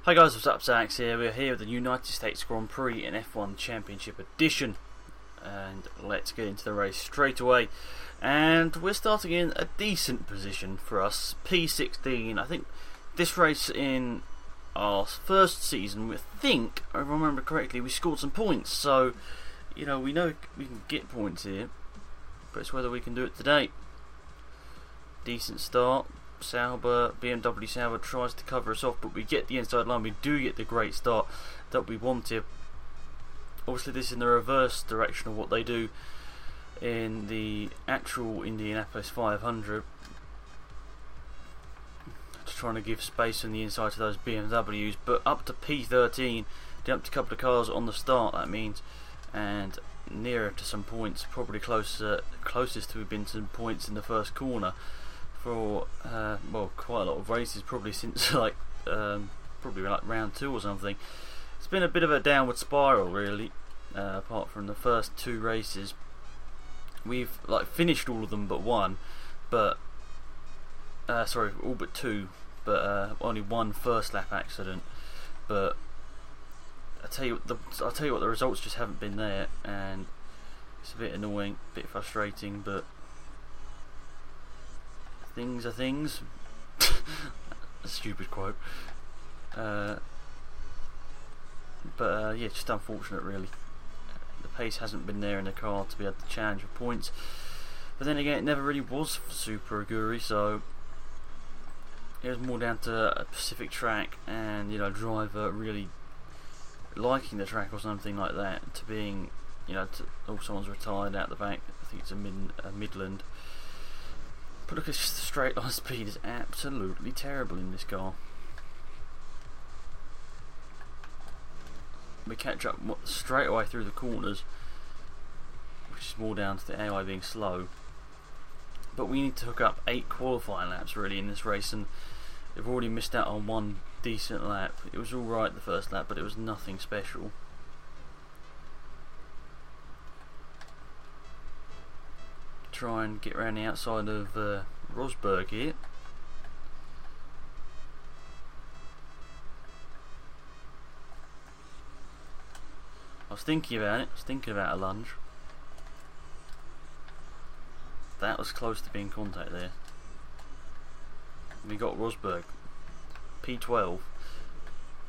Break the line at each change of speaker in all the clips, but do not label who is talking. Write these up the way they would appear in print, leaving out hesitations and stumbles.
Hi guys, what's up? Zax here. We're here with the United States Grand Prix in F1 Championship Edition, and let's get into the race straight away. And we're starting in a decent position for us, P16. I think this race in our first season, we think, if I remember correctly, we scored some points. So, we know we can get points here, but it's whether we can do it today. Decent start. BMW Sauber tries to cover us off, but we get the inside line. We do get the great start that we wanted. Obviously this is in the reverse direction of what they do in the actual Indianapolis 500, just trying to give space on the inside to those BMWs. But up to P13, jumped a couple of cars on the start, that means, and nearer to some points, probably closest to have been some points in the first corner for quite a lot of races, probably since probably like round 2 or something. It's been a bit of a downward spiral, really. Apart from the first 2 races, we've finished all of them but one, but all but 2, but only one first lap accident. But I'll tell you what, the results just haven't been there, and it's a bit annoying, a bit frustrating, but things are things. A stupid quote. Yeah, just unfortunate, really. The pace hasn't been there in the car to be able to challenge for points. But then again, it never really was for Super Aguri, so it was more down to a specific track and driver really liking the track or something like that, to being someone's retired out the back. I think it's a Midland. But look, it's just the straight line speed is absolutely terrible in this car. We catch up straight away through the corners, which is more down to the AI being slow. But we need to hook up 8 qualifying laps really in this race, and we've already missed out on one decent lap. It was alright the first lap, but it was nothing special. Try and get around the outside of Rosberg here. I was thinking about it. I was thinking about a lunge. That was close to being contact there. We got Rosberg, P12,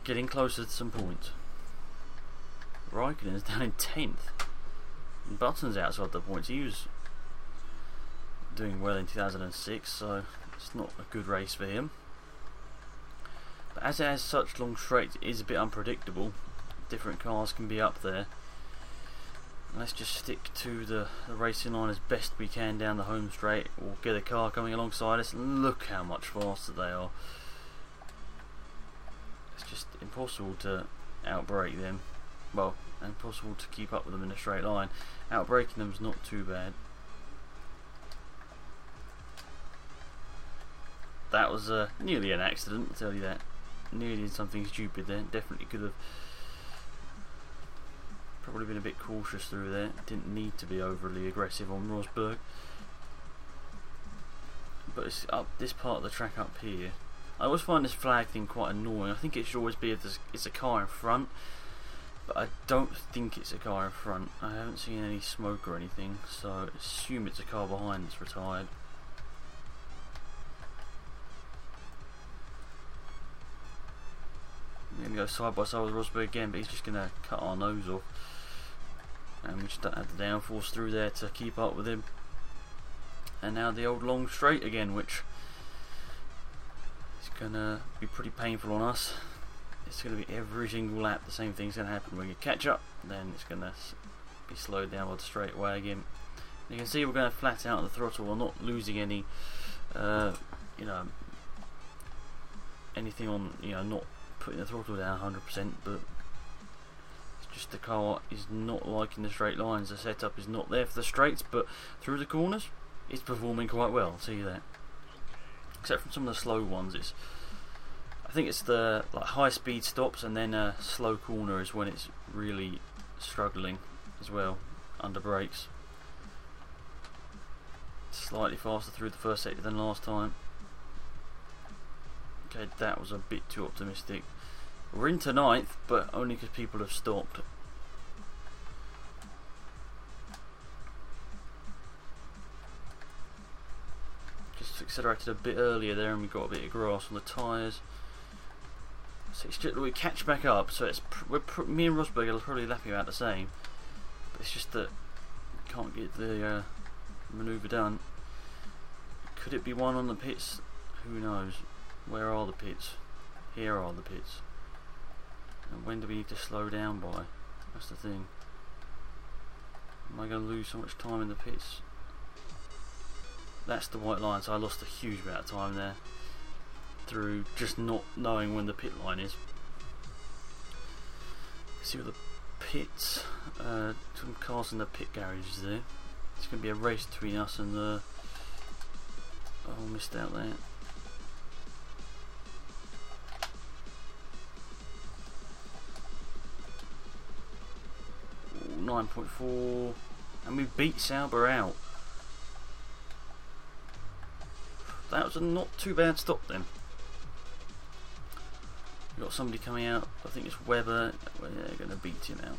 getting closer to some points. Raikkonen's down in 10th. And Button's outside the points. He was doing well in 2006, so it's not a good race for him. But as it has such long straights, it is a bit unpredictable. Different cars can be up there. Let's just stick to the racing line as best we can down the home straight. We'll get a car coming alongside us, and look how much faster they are. It's just impossible to outbrake them. Well, impossible to keep up with them in a straight line. Outbraking them is not too bad. That was nearly an accident, I'll tell you that. Nearly something stupid there. Definitely could have probably been a bit cautious through there. Didn't need to be overly aggressive on Rosberg. But it's up this part of the track up here. I always find this flag thing quite annoying. I think it should always be if it's a car in front, but I don't think it's a car in front. I haven't seen any smoke or anything, so I assume it's a car behind that's retired. We're going to go side by side with Rosberg again, but he's just going to cut our nose off. And we just don't have the downforce through there to keep up with him. And now the old long straight again, which is going to be pretty painful on us. It's going to be every single lap the same thing's going to happen. When you catch up, then it's going to be slowed down by the straightaway again. You can see we're going to flat out the throttle. We're not losing any, anything on, not putting the throttle down 100%, but it's just the car is not liking the straight lines. The setup is not there for the straights, but through the corners it's performing quite well. I'll see that. Except from some of the slow ones, I think it's the high speed stops, and then a slow corner is when it's really struggling as well under brakes. Slightly faster through the first sector than last time. Okay, that was a bit too optimistic. We're into 9th, but only because people have stopped. Just accelerated a bit earlier there, and we got a bit of grass on the tyres. So it's just, we catch back up. So it's me and Rosberg are probably lapping about the same, but it's just that we can't get the manoeuvre done. Could it be one on the pits? Who knows? Where are the pits? Here are the pits. And when do we need to slow down by? That's the thing. Am I going to lose so much time in the pits? That's the white line, so I lost a huge amount of time there through just not knowing when the pit line is. See what the pits, some cars in the pit garages there. It's going to be a race between us and the... Oh, missed out there. 9.4, and we beat Sauber out. That was a not too bad stop then. We've got somebody coming out, I think it's Webber. They're going to beat him out.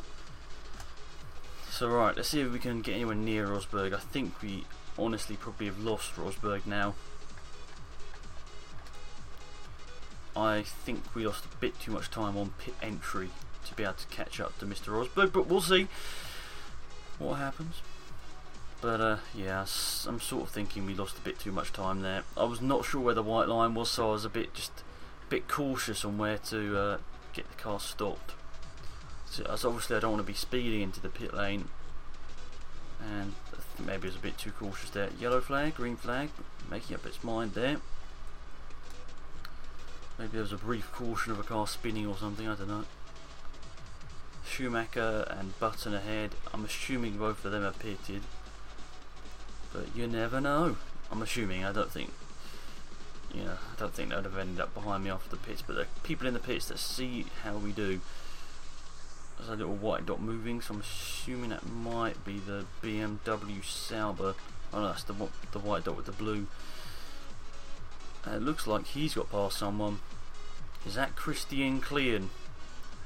So right, let's see if we can get anywhere near Rosberg. I think we honestly probably have lost Rosberg now. I think we lost a bit too much time on pit entry to be able to catch up to Mr. Rosberg, but we'll see what happens. But yeah, I'm sort of thinking we lost a bit too much time there. I was not sure where the white line was, so I was a bit cautious on where to get the car stopped. So, as obviously I don't want to be speeding into the pit lane, and I think maybe I was a bit too cautious there. Yellow flag, green flag, making up its mind there. Maybe there was a brief caution of a car spinning or something, I don't know. Schumacher and Button ahead. I'm assuming both of them are pitted, but you never know. I'm assuming. I don't think they would have ended up behind me after the pits, but there are people in the pits that see how we do. There's a little white dot moving, so I'm assuming that might be the BMW Sauber. Oh no, that's the white dot with the blue. It looks like he's got past someone. Is that Christian Klein?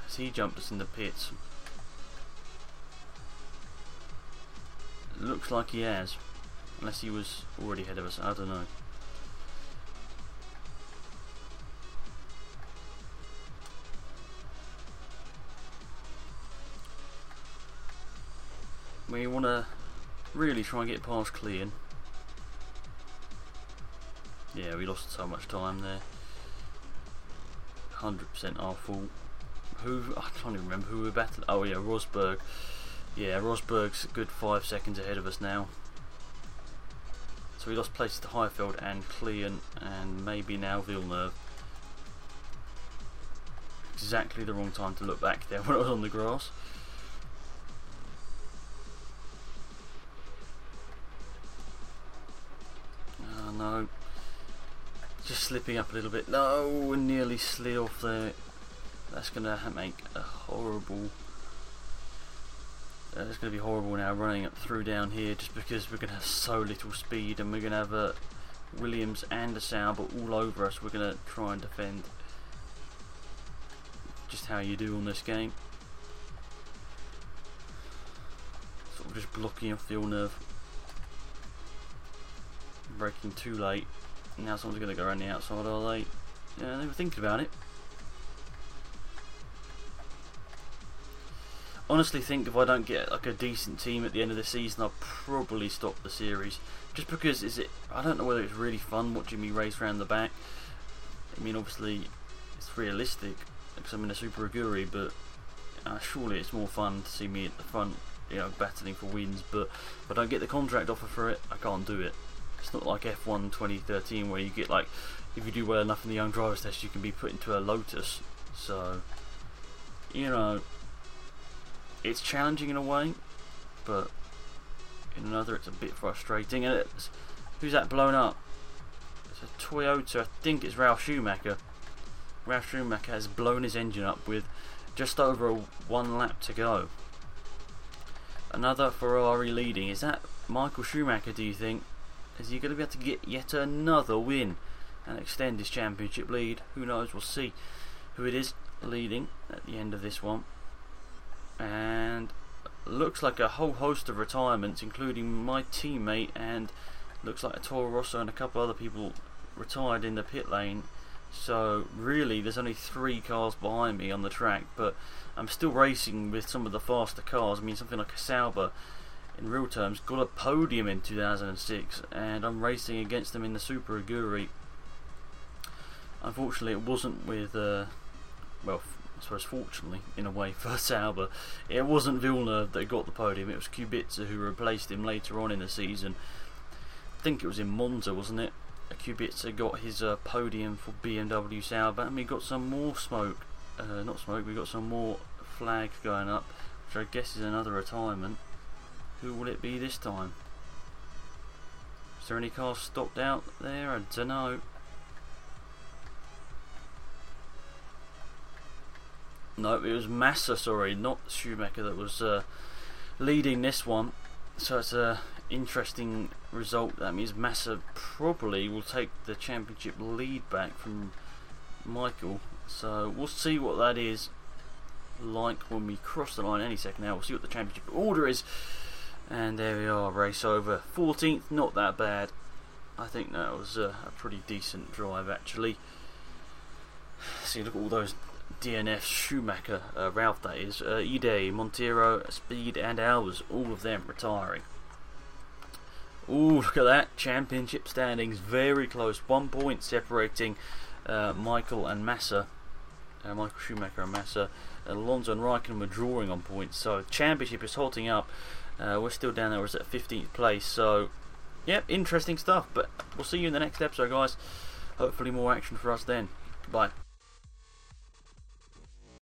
Has he jumped us in the pits? It looks like he has. Unless he was already ahead of us, I don't know. We want to really try and get past Klein. Yeah, we lost so much time there. 100% our fault. I can't even remember who we were battling. Oh yeah, Rosberg. Yeah, Rosberg's a good 5 seconds ahead of us now. So we lost places to Heifeld and Klein, and maybe now Villeneuve. Exactly the wrong time to look back there when I was on the grass. Oh no. Just slipping up a little bit. No, nearly slid off there. That's going to make a horrible... it's going to be horrible now running up through down here, just because we're going to have so little speed, and we're going to have a Williams and a Sauber all over us. We're going to try and defend. Just how you do on this game. Sort of just blocking off Villeneuve. Braking too late. Now someone's going to go around the outside, are they? Yeah, they were thinking about it. Honestly, think if I don't get like a decent team at the end of the season, I'll probably stop the series. Just because I don't know whether it's really fun watching me race around the back. I mean, obviously it's realistic because I'm in a Super Aguri, but surely it's more fun to see me at the front, battling for wins. But if I don't get the contract offer for it, I can't do it. It's not like F1 2013 where you get like, if you do well enough in the Young Drivers Test, you can be put into a Lotus. So, it's challenging in a way, but in another it's a bit frustrating. And who's that blown up? It's a Toyota. I think it's Ralf Schumacher. Ralf Schumacher has blown his engine up with just over 1 lap to go. Another Ferrari leading. Is that Michael Schumacher, do you think? Is he going to be able to get yet another win and extend his championship lead? Who knows? We'll see who it is. leading at the end of this one, and looks like a whole host of retirements, including my teammate, and looks like a Toro Rosso and a couple other people retired in the pit lane. So really there's only 3 cars behind me on the track, but I'm still racing with some of the faster cars. I mean, something like a Sauber in real terms got a podium in 2006, and I'm racing against them in the Super Aguri. Unfortunately it wasn't with well, I suppose fortunately in a way for Sauber, it wasn't Villeneuve that got the podium. It was Kubica who replaced him later on in the season. I think it was in Monza, wasn't it? Kubica got his podium for BMW Sauber, and we got some more smoke, not smoke, we got some more flags going up, which I guess is another retirement. Who will it be this time? Is there any cars stopped out there? I don't know. No, it was Massa, sorry, not Schumacher, that was leading this one. So it's a interesting result. That means Massa probably will take the championship lead back from Michael. So we'll see what that is like when we cross the line any second now. We'll see what the championship order is. And there we are, race over. 14th, not that bad. I think that was a pretty decent drive actually. See, look at all those DNF, Schumacher, Ralph that is, Ide, Montero, Speed and Albers, all of them retiring. Ooh, look at that, championship standings, very close, 1 point separating Michael and Massa, Michael Schumacher and Massa. Alonso and Raikkonen were drawing on points, so championship is halting up. We're still down there, we're at 15th place, so yep, interesting stuff, but we'll see you in the next episode guys, hopefully more action for us then. Goodbye.